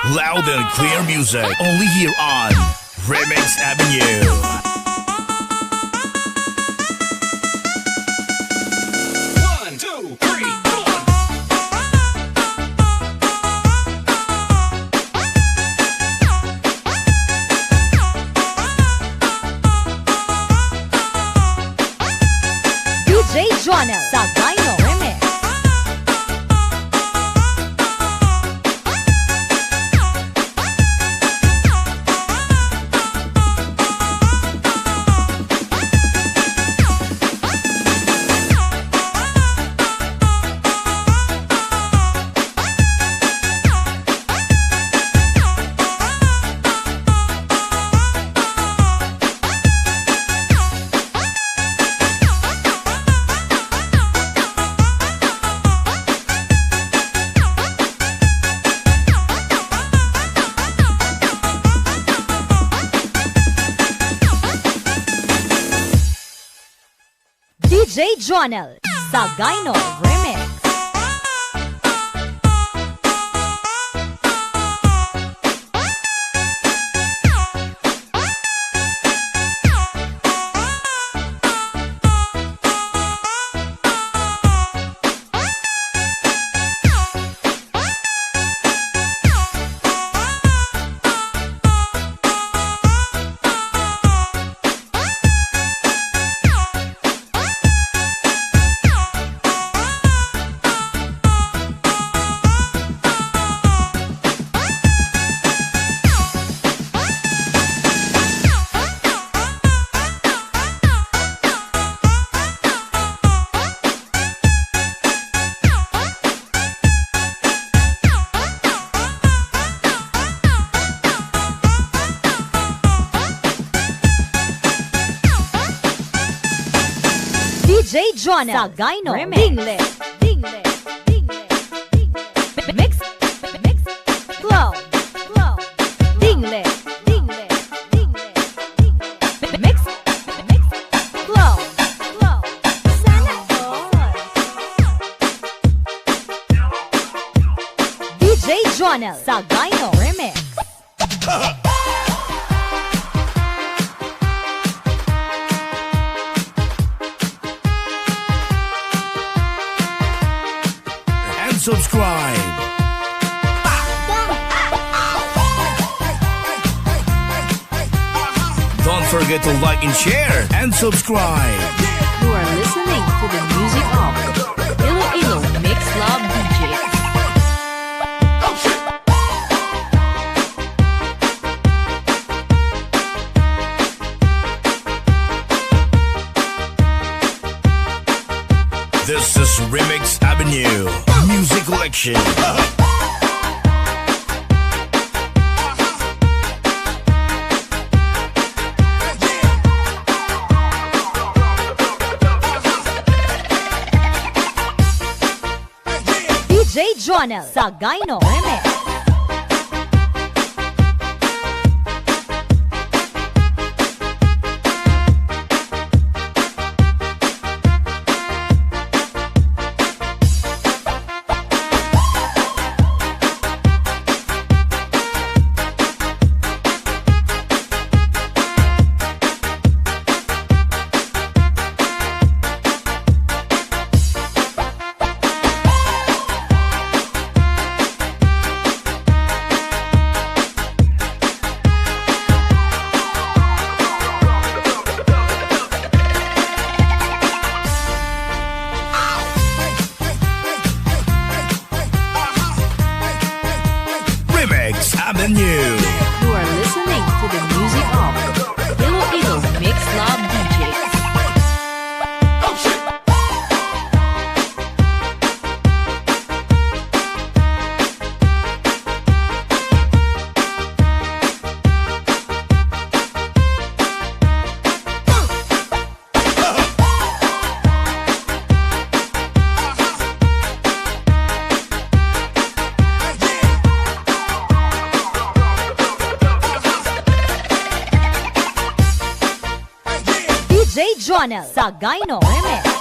Loud and clear music, only here on Remix Avenue. One, two, three, four. DJ Jonel sa Dino Remix. DJ Jonel sa Dino Remix. DJ Jonel sa Dino Remix. Dingle, dingle, dingle, dingle. Mix, mix, flow, flow. Dingle, dingle, dingle, dingle. Mix, mix, flow, flow. Sana all. DJ Jonel sa Dino Remix. Subscribe. Don't forget to like and share and subscribe. You are listening to the music of Iloilo Mix Love DJs. This is Remix Avenue Music Collection. DJ Jonel sa Dino Remix. Jonel Sagayno Remix.